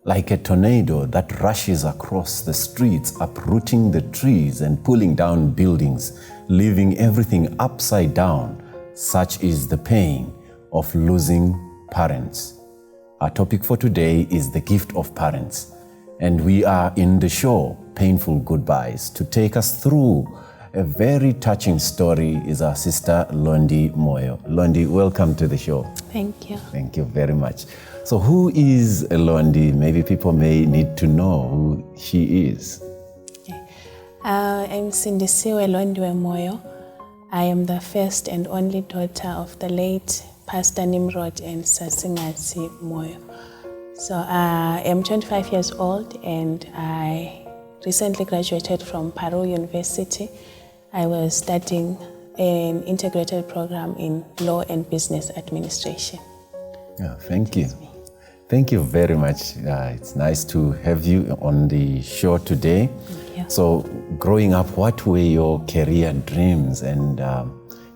like a tornado that rushes across the streets, uprooting the trees and pulling down buildings, leaving everything upside down. Such is the pain of losing parents. Our topic for today is the gift of parents. And we are in the show, Painful Goodbyes. To take us through a very touching story is our sister, Londi Moyo. Londi, welcome to the show. Thank you. Thank you very much. So who is Londi? Maybe people may need to know who she is. I'm Sindisiwe Londi Moyo. I am the first and only daughter of the late Pastor Nimrod and Sasingasi Moyo. So I am 25 years old and I recently graduated from Paru University. I was studying an integrated program in law and business administration. Yeah, thank you. Thank you very much. It's nice to have you on the show today. Thank you. So growing up, what were your career dreams and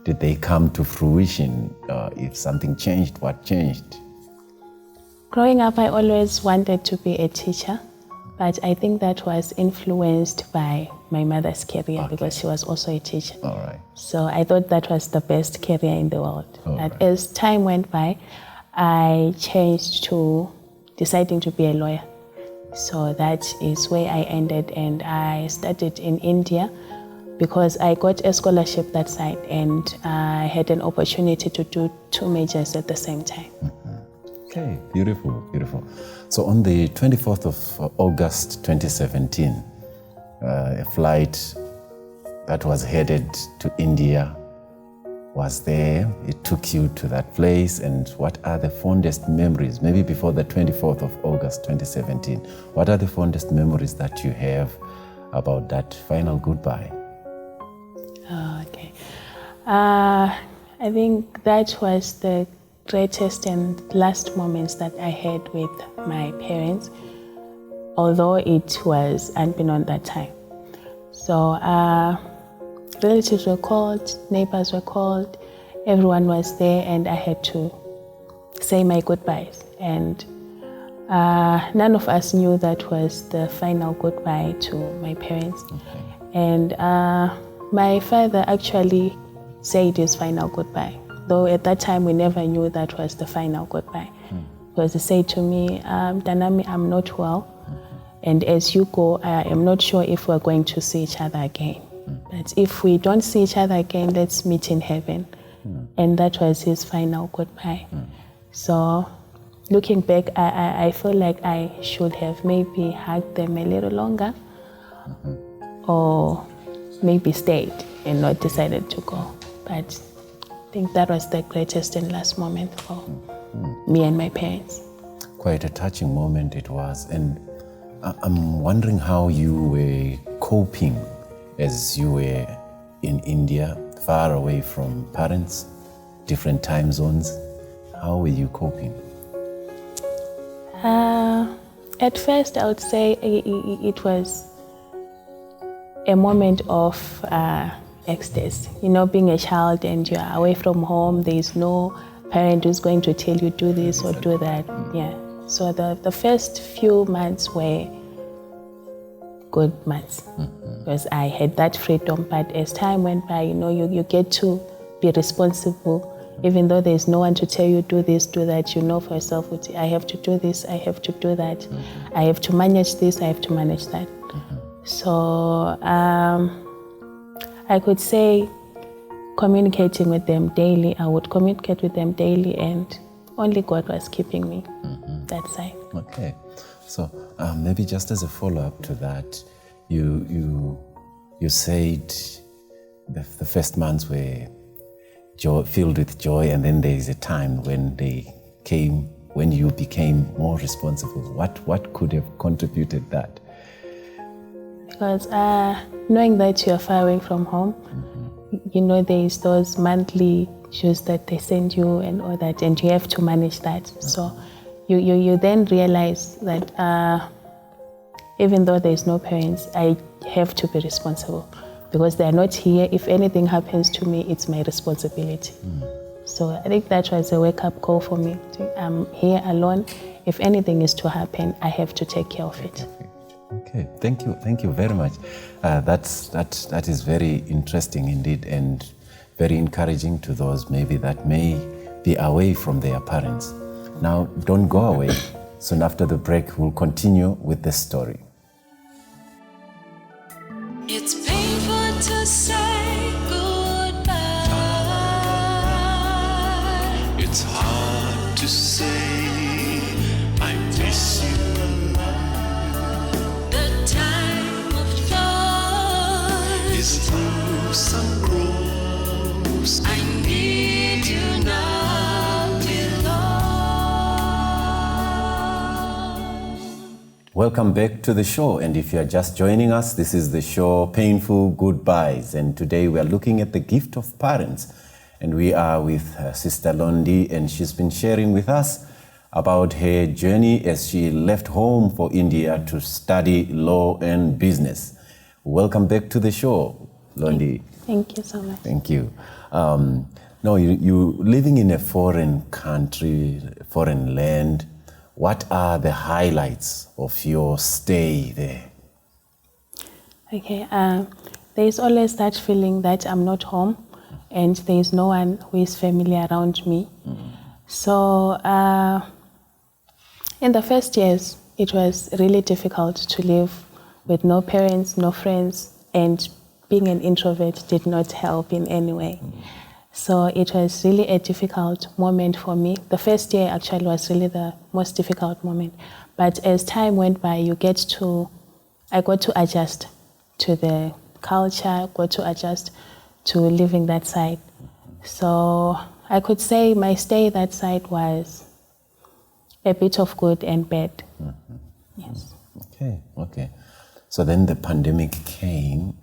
did they come to fruition? If something changed, what changed? Growing up, I always wanted to be a teacher, but I think that was influenced by my mother's career because she was also a teacher. All right. So I thought that was the best career in the world. All But right. as time went by, I changed to deciding to be a lawyer. So that is where I ended, and I studied in India because I got a scholarship that side and I had an opportunity to do two majors at the same time. Okay, beautiful, beautiful. So on the 24th of August 2017, a flight that was headed to India was there. It took you to that place. And what are the fondest memories, maybe before the 24th of August 2017, what are the fondest memories that you have about that final goodbye? Okay. I think that was the greatest and last moments that I had with my parents, although it was unbeknown that time. So relatives were called, neighbors were called, everyone was there, and I had to say my goodbyes. And none of us knew that was the final goodbye to my parents. Okay. And my father actually said his final goodbye, though at that time we never knew that was the final goodbye. Because he said to me, Danami, I'm not well, and as you go, I am not sure if we're going to see each other again. But if we don't see each other again, let's meet in heaven. And that was his final goodbye. So looking back, I feel like I should have maybe hugged them a little longer, or maybe stayed and not decided to go. But I think that was the greatest and last moment for me and my parents. Quite a touching moment it was. And I'm wondering how you were coping as you were in India, far away from parents, different time zones. How were you coping? At first, I would say it was a moment of ecstasy. You know, being a child and you're away from home, there is no parent who's going to tell you do this or do that. Yeah. So the first few months were good months because I had that freedom. But as time went by, you know, you get to be responsible. Even though there's no one to tell you do this, do that, you know for yourself, I have to do this, I have to do that, I have to manage this, I have to manage that. So I could say communicating with them daily, I would communicate with them daily, and only God was keeping me that side. Okay, so maybe just as a follow-up to that, you said the first months were filled with joy, and then there is a time when you became more responsible. What could have contributed that? Because knowing that you're far away from home, you know there is those monthly dues that they send you and all that, and you have to manage that. So you then realize that even though there's no parents, I have to be responsible. Because they're not here. If anything happens to me, it's my responsibility. So I think that was a wake-up call for me. I'm here alone, if anything is to happen, I have to take care of it. Okay, thank you very much. That is very interesting indeed, and very encouraging to those maybe that may be away from their parents. Now, don't go away. Soon after the break, we'll continue with the story. It's painful to say goodbye. It's hard to say I miss you. The time of thought is through some grooves. I need you now, beloved. Welcome back to the show, and if you are just joining us, this is the show Painful Goodbyes, and today we are looking at the gift of parents, and we are with Sister Londi, and she's been sharing with us about her journey as she left home for India to study law and business. Welcome back to the show, Londi. Thank you so much. Thank you. Now, you living in a foreign country, foreign land. What are the highlights of your stay there? Okay, there's always that feeling that I'm not home and there's no one who is familiar around me. So in the first years, it was really difficult to live with no parents, no friends, and being an introvert did not help in any way. So it was really a difficult moment for me. The first year actually was really the most difficult moment. But as time went by, I got to adjust to the culture, got to adjust to living that side. So I could say my stay that side was a bit of good and bad. Yes. Okay. So then the pandemic came.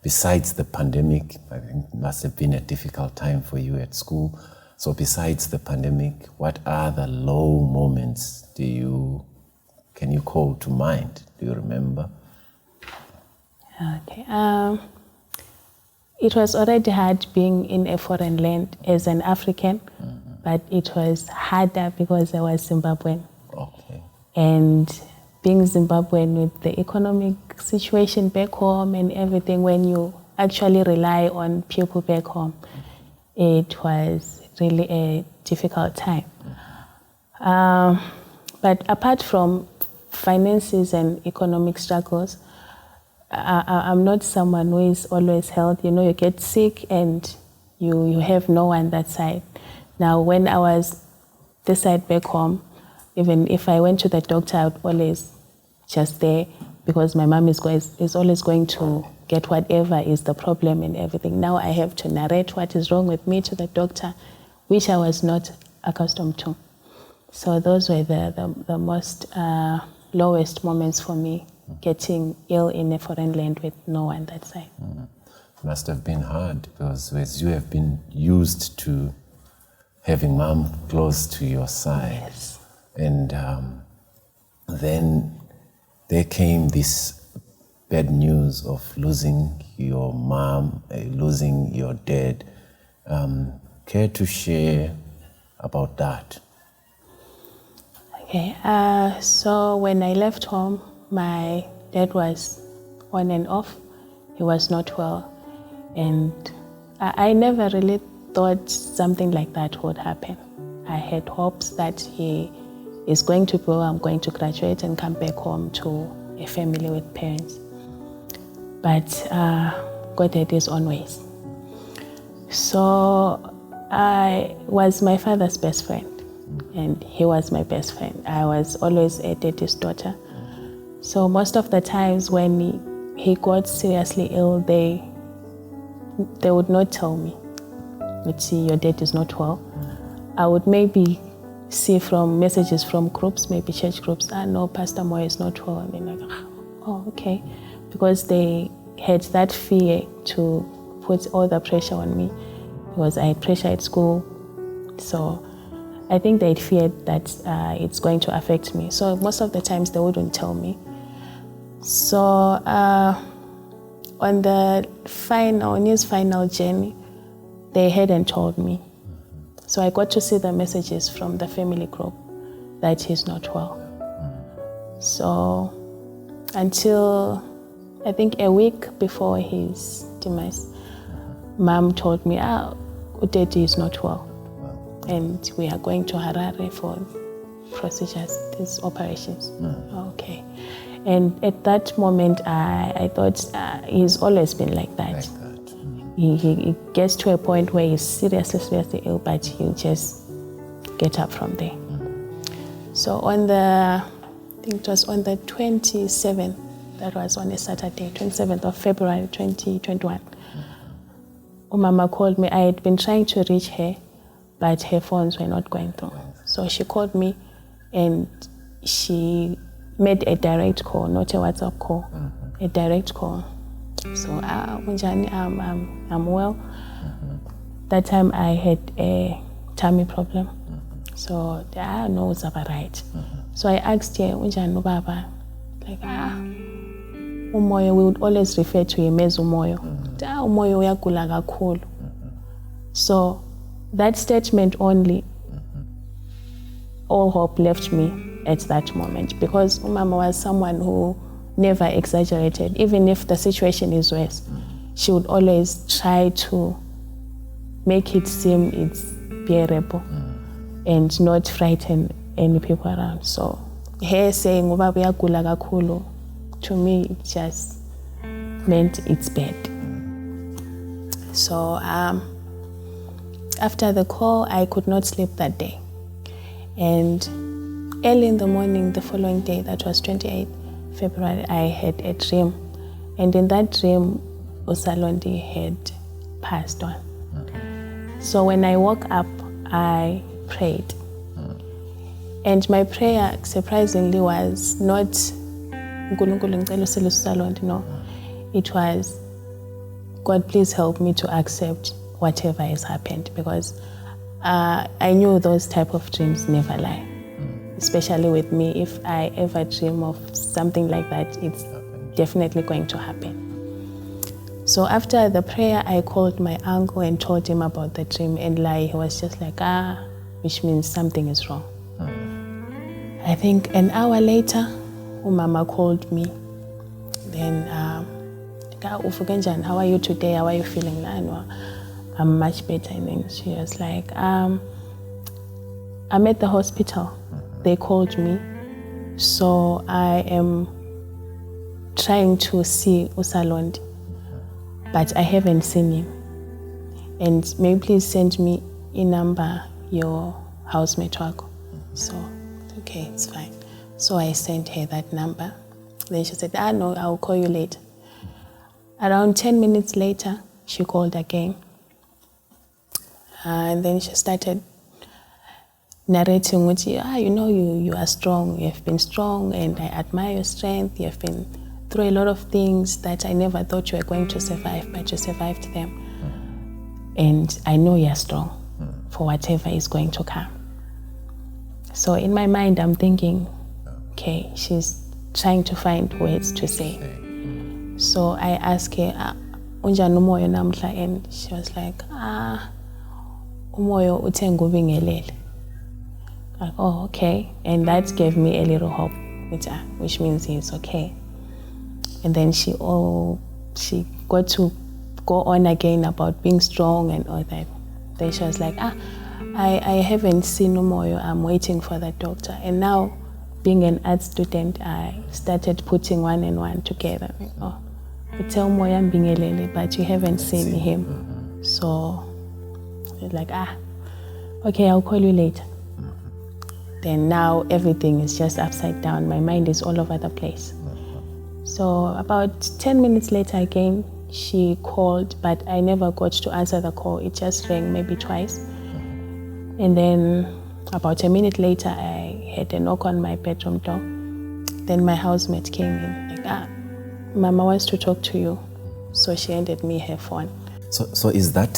Besides the pandemic, I think it must have been a difficult time for you at school. So besides the pandemic, what other low moments can you call to mind? Do you remember? Okay. It was already hard being in a foreign land as an African, but it was harder because I was Zimbabwean. Okay. And being Zimbabwean with the economic situation back home and everything, when you actually rely on people back home, it was really a difficult time. But apart from finances and economic struggles, I'm not someone who is always healthy. You get sick and you have no one that side. Now, when I was this side back home, even if I went to the doctor, I would always just there because my mom is always going to get whatever is the problem and everything. Now I have to narrate what is wrong with me to the doctor, which I was not accustomed to. So those were the most lowest moments for me, getting ill in a foreign land with no one that side. It must have been hard because as you have been used to having mom close to your side. Yes. And then there came this bad news of losing your mom, losing your dad. Care to share about that? Okay, so when I left home, my dad was on and off. He was not well. And I never really thought something like that would happen. I had hopes that he is going to go, I'm going to graduate and come back home to a family with parents. But God had his own ways. So I was my father's best friend, and he was my best friend. I was always a daddy's daughter. So most of the times when he got seriously ill, they would not tell me, let's see, your dad is not well. I would maybe see from messages from groups, maybe church groups, no, Pastor Moyo is not well. And they're like, oh, okay. Because they had that fear to put all the pressure on me because I had pressure at school. So I think they'd feared that it's going to affect me. So most of the times they wouldn't tell me. So on his final journey, they hadn't told me. So I got to see the messages from the family group that he's not well. So until I think a week before his demise, Mom told me, Udeti is not well. And we are going to Harare for procedures, these operations. Okay. And at that moment, I thought he's always been like that. He gets to a point where he's seriously ill, but he'll just get up from there. So on I think it was on the 27th, that was on a Saturday, 27th of February 2021, Mama called me. I had been trying to reach her, but her phones were not going through. So she called me and she made a direct call, not a WhatsApp call, a direct call. So, Unjani, I'm well. That time I had a tummy problem. So, I know it's about right. So I asked her, Unjani, Baba, like, Moyo, we would always refer to him as Moyo. Moyo uyagula kakhulu. So that statement only, all hope left me at that moment, because Mama was someone who never exaggerated. Even if the situation is worse, she would always try to make it seem it's bearable and not frighten any people around. So her saying Ubaba uyagula kakhulu, to me it just meant it's bad. So after the call, I could not sleep that day. And early in the morning, the following day, that was 28th February, I had a dream. And in that dream, Londi had passed on. So when I woke up, I prayed. And my prayer, surprisingly, was not "Nkulunkulu ngicela usilise uLondi," no. It was, God, please help me to accept whatever has happened, because I knew those type of dreams never lie. Especially with me, if I ever dream of something like that, it's definitely going to happen. So after the prayer, I called my uncle and told him about the dream, and he was just like, which means something is wrong. I think an hour later, Mama called me. Then, how are you today? How are you feeling? I'm much better. And then she was like, I'm at the hospital. They called me. So I am trying to see Londi, but I haven't seen him. And may you please send me a number, your housemate work. So, okay, it's fine. So I sent her that number. Then she said, no, I'll call you later. Around 10 minutes later, she called again. And then she started narrating with you, you are strong, you have been strong, and I admire your strength. You have been through a lot of things that I never thought you were going to survive, but you survived them. And I know you're strong for whatever is going to come. So in my mind, I'm thinking, okay, she's trying to find words to say. So I asked her, Unjani umoyo namhla, and she was like, umoyo uthe ngubingelele. Like, oh, okay. And that gave me a little hope, which means he's okay. And then she got to go on again about being strong and all that. Then she was like, I haven't seen Moyo. I'm waiting for the doctor. And now, being an art student, I started putting one and one together. Oh, you tell Moyo I'm being elele, but you haven't seen him. So it's like, okay, I'll call you later. Then now everything is just upside down. My mind is all over the place. So about 10 minutes later again, she called, but I never got to answer the call. It just rang maybe twice. And then about a minute later, I had a knock on my bedroom door. Then my housemate came in, like, Mama wants to talk to you. So she handed me her phone. So is that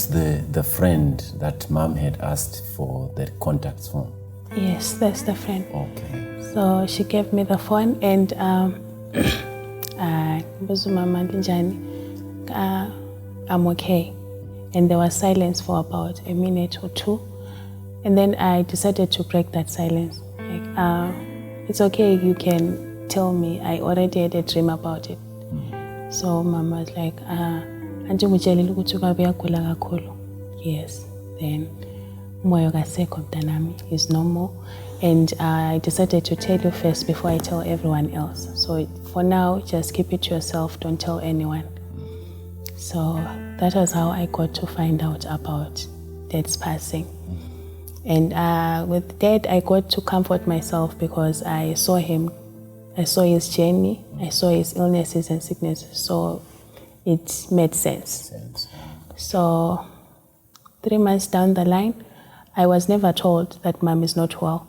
the friend that Mom had asked for the contacts from? Yes, that's the friend. Okay. So she gave me the phone, and I'm okay. And there was silence for about a minute or two. And then I decided to break that silence. It's okay, you can tell me. I already had a dream about it. So Mama was like, yes. Then Moyo kasekho mntanami is normal. And I decided to tell you first before I tell everyone else. So for now, just keep it to yourself, don't tell anyone. So that was how I got to find out about Dad's passing. And with Dad, I got to comfort myself because I saw him. I saw his journey. I saw his illnesses and sicknesses. So it made sense. So 3 months down the line, I was never told that Mom is not well.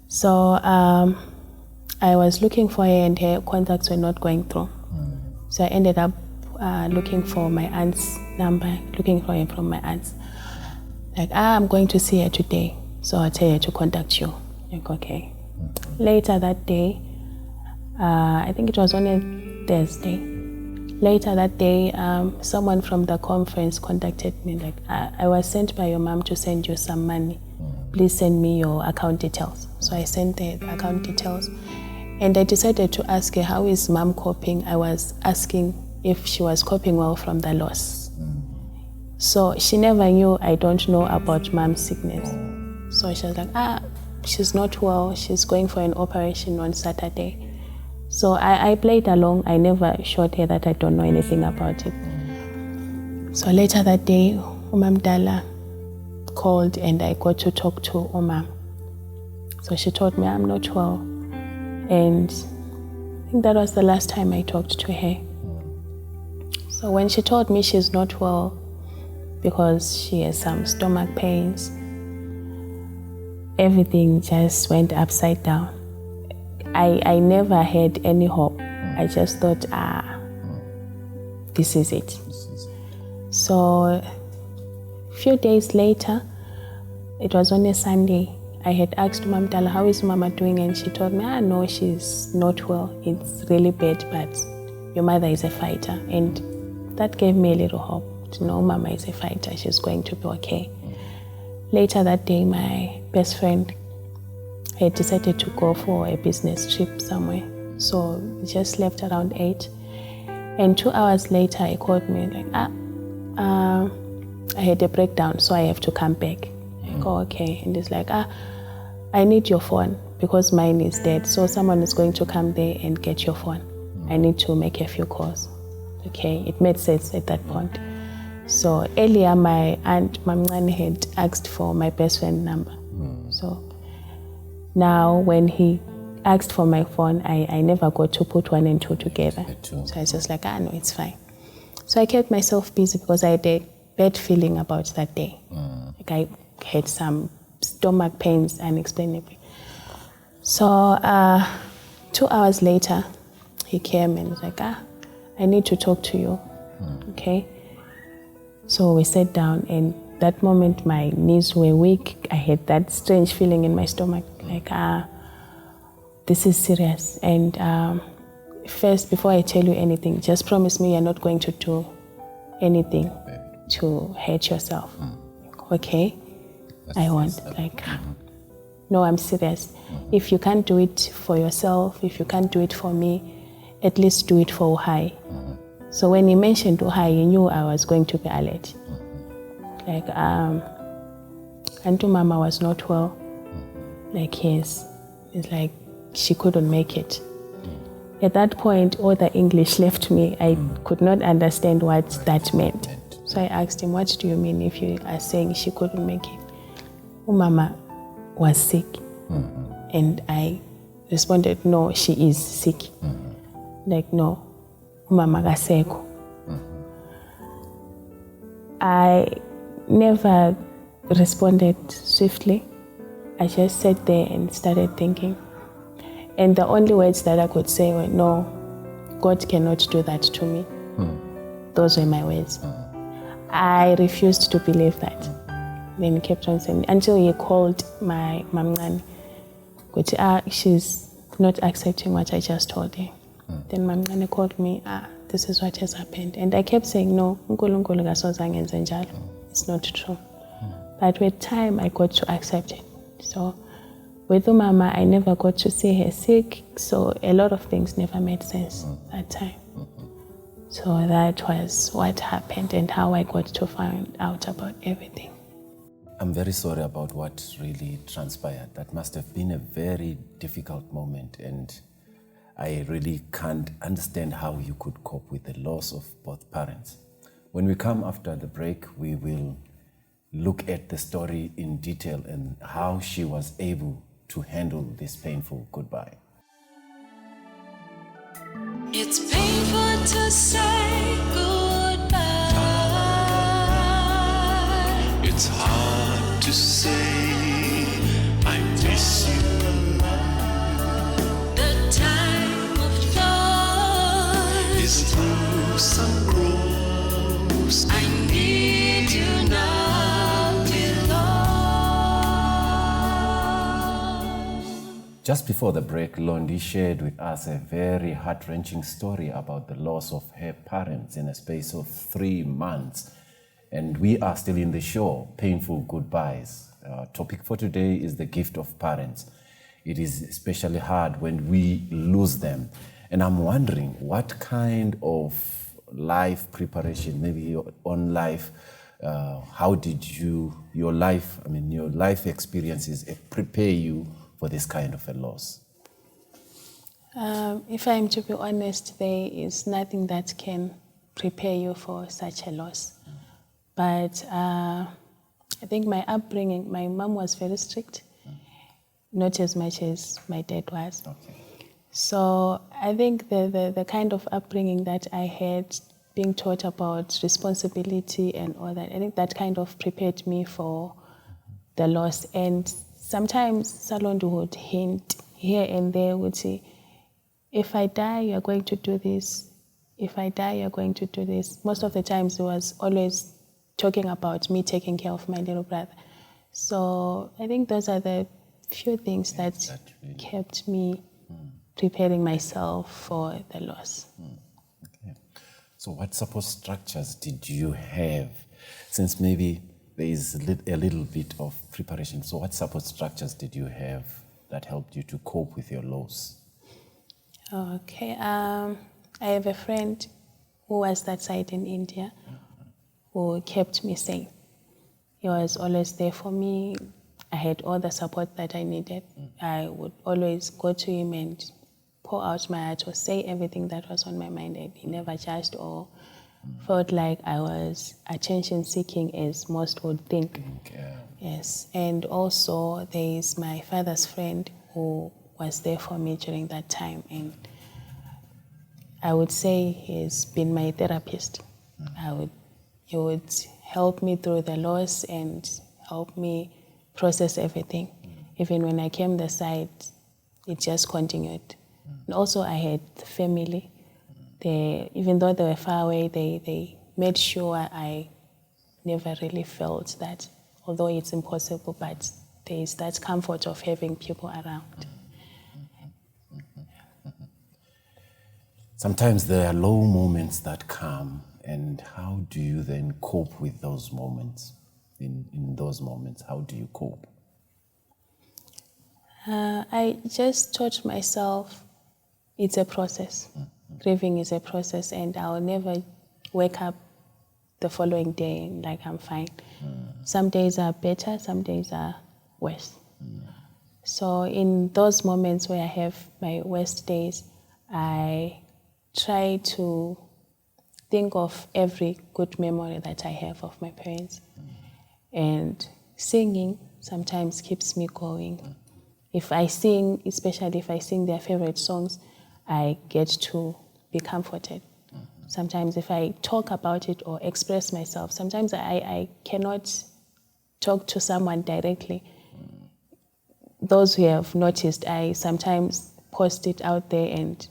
So I was looking for her and her contacts were not going through. So I ended up looking for my aunt's number, looking for her from my aunt's. Like, I'm going to see her today, so I'll tell her to contact you. Like, okay. Later that day, I think it was on a Thursday. Later that day, someone from the conference contacted me. Like, I was sent by your mom to send you some money. Please send me your account details. So I sent the account details. And I decided to ask her, how is Mom coping? I was asking if she was coping well from the loss. So she never knew I don't know about Mom's sickness. So she was like, she's not well. She's going for an operation on Saturday. So I played along. I never showed her that I don't know anything about it. So later that day, Umam Dala called and I got to talk to Umam. So she told me I'm not well. And I think that was the last time I talked to her. So when she told me she's not well because she has some stomach pains, everything just went upside down. I never had any hope. I just thought, this is it. So a few days later, it was on a Sunday, I had asked Mom Dala, how is Mama doing? And she told me, no, she's not well. It's really bad, but your mother is a fighter. And that gave me a little hope to know Mama is a fighter. She's going to be okay. Later that day, my best friend had decided to go for a business trip somewhere. So we just left around 8. And 2 hours later, he called me like, I had a breakdown, so I have to come back. I go, okay. And he's like, I need your phone because mine is dead. So someone is going to come there and get your phone. I need to make a few calls. Okay, it made sense at that point. So earlier, my aunt Mamncane had asked for my best friend's number. So now when he asked for my phone, I never got to put 1 and 2 together. So I was just like, no, it's fine. So I kept myself busy because I had a bad feeling about that day. Like I had some stomach pains unexplainably. So 2 hours later, he came and was like, I need to talk to you. Okay. So we sat down, and that moment my knees were weak. I had that strange feeling in my stomach, like, this is serious. And first, before I tell you anything, just promise me you're not going to do anything to hurt yourself. Okay? I won't. Like, no, I'm serious. If you can't do it for yourself, if you can't do it for me, at least do it for Uhai. So when he mentioned Uhai, he knew I was going to be alert. Like, Auntie Mama was not well. Like, yes. It's like she couldn't make it. At that point, all the English left me. I could not understand what that meant. So I asked him, what do you mean if you are saying she couldn't make it? Mama was sick. And I responded, no, she is sick. Like, no, Mama kaseko. I never responded swiftly. I just sat there and started thinking. And the only words that I could say were, no, God cannot do that to me. Those were my words. I refused to believe that. Then he kept on saying, until he called my Mamncane, which she's not accepting what I just told her. Then Mamncane called me, this is what has happened. And I kept saying, no, it's not true. But with time, I got to accept it. So with Umama, I never got to see her sick, so a lot of things never made sense that time. So that was what happened and how I got to find out about everything. I'm very sorry about what really transpired. That must have been a very difficult moment, and I really can't understand how you could cope with the loss of both parents. When we come after the break, we will look at the story in detail and how she was able to handle this painful goodbye. It's painful to say goodbye. It's hard to say I miss you. The time of thought is through some grooves. I need you now, dear Lord. Just before the break, Londi shared with us a very heart-wrenching story about the loss of her parents in a space of 3 months. And we are still in the show, Painful Goodbyes. Our topic for today is the gift of parents. It is especially hard when we lose them. And I'm wondering what kind of life preparation, maybe your own life, how did your life experiences prepare you for this kind of a loss? If I'm to be honest, there is nothing that can prepare you for such a loss. But I think my upbringing, my mom was very strict, not as much as my dad was. Okay. So I think the kind of upbringing that I had, being taught about responsibility and all that, I think that kind of prepared me for the loss. And sometimes Salondo would hint here and there, would say, if I die, you're going to do this. If I die, you're going to do this. Most of the times he was always talking about me taking care of my little brother. So I think those are the few things that really kept me preparing myself for the loss. Okay. So what support structures did you have? Since maybe there is a little bit of preparation, so what support structures did you have that helped you to cope with your loss? Okay. I have a friend who was that side in India who kept me sane. He was always there for me. I had all the support that I needed. I would always go to him and pour out my heart or say everything that was on my mind, and he never judged or felt like I was attention seeking, as most would think. Okay. Yes. And also there is my father's friend who was there for me during that time, and I would say he's been my therapist. He would help me through the loss and help me process everything. Even when I came the side, it just continued. And also I had family. Even though they were far away, they made sure I never really felt that, although it's impossible, but there is that comfort of having people around. Sometimes there are low moments that come, and how do you then cope with those moments? In those moments, how do you cope? I just taught myself it's a process. Grieving is a process, and I'll never wake up the following day like I'm fine. Some days are better, some days are worse. So in those moments where I have my worst days, I try to think of every good memory that I have of my parents. And singing sometimes keeps me going. If I sing, especially if I sing their favorite songs, I get to be comforted. Sometimes if I talk about it or express myself, sometimes I cannot talk to someone directly. Those who have noticed, I sometimes post it out there and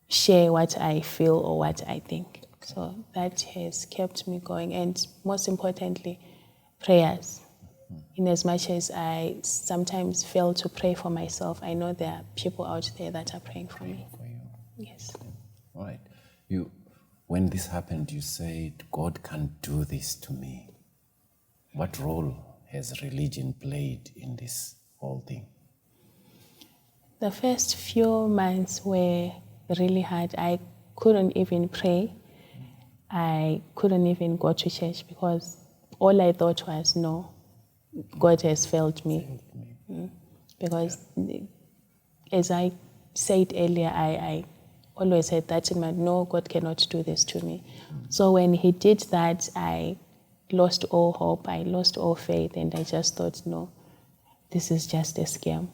share what I feel or what I think. So that has kept me going. And most importantly, prayers. In as much as I sometimes fail to pray for myself, I know there are people out there that are praying for me. For you. Yes. Right. When this happened, you said, God can't do this to me. What role has religion played in this whole thing? The first few months were really hard. I couldn't even pray. I couldn't even go to church because all I thought was, no, God has failed me. Because as I said earlier, I always had that in mind, no, God cannot do this to me. So when he did that, I lost all hope, I lost all faith, and I just thought, no, this is just a scam.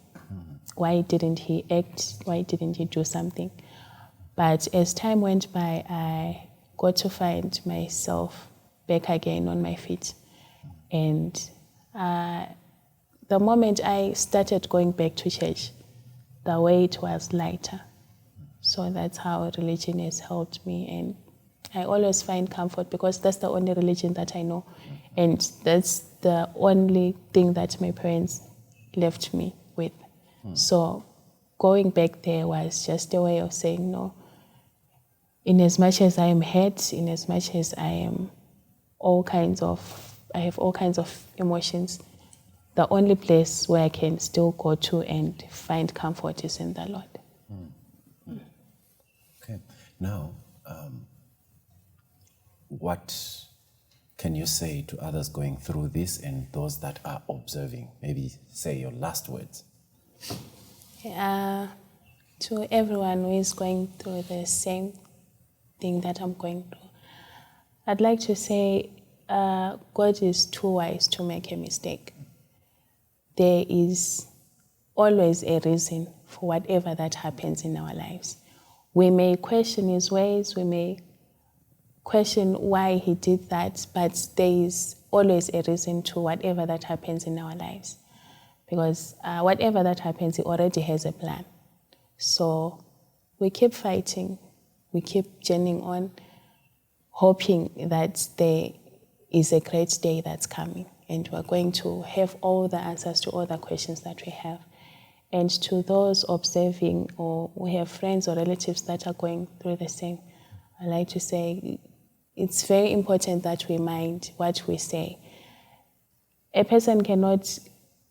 Why didn't he act? Why didn't he do something? But as time went by, I got to find myself back again on my feet. And the moment I started going back to church, the weight was lighter. So that's how religion has helped me. And I always find comfort because that's the only religion that I know. And that's the only thing that my parents left me with. So going back there was just a way of saying, no, in as much as I am hurt, in as much as I have all kinds of emotions, the only place where I can still go to and find comfort is in the Lord. Okay. Now, what can you say to others going through this and those that are observing? Maybe say your last words. To everyone who is going through the same thing that I'm going through, I'd like to say God is too wise to make a mistake. There is always a reason for whatever that happens in our lives. We may question his ways, we may question why he did that, but there is always a reason to whatever that happens in our lives. Because whatever that happens, he already has a plan. So we keep fighting, we keep journeying on, hoping that there is a great day that's coming and we're going to have all the answers to all the questions that we have. And to those observing or who have friends or relatives that are going through the same, I like to say it's very important that we mind what we say. A person cannot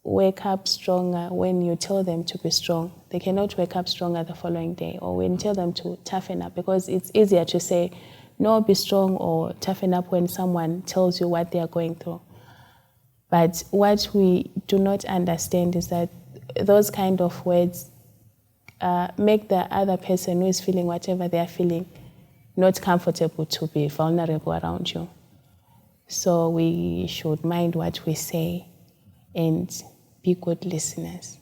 wake up stronger when you tell them to be strong. They cannot wake up stronger the following day, or when you tell them to toughen up, because it's easier to say, no, be strong or toughen up when someone tells you what they are going through. But what we do not understand is that those kind of words make the other person who is feeling whatever they are feeling not comfortable to be vulnerable around you. So we should mind what we say and be good listeners.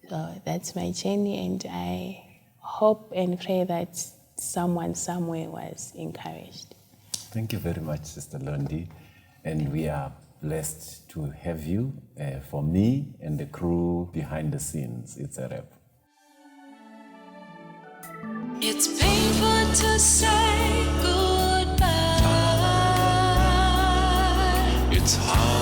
So that's my journey, and I hope and pray that someone somewhere was encouraged. Thank you very much, Sister Londi. And we are blessed to have you. For me and the crew behind the scenes, it's a wrap. It's painful to say goodbye. It's hard.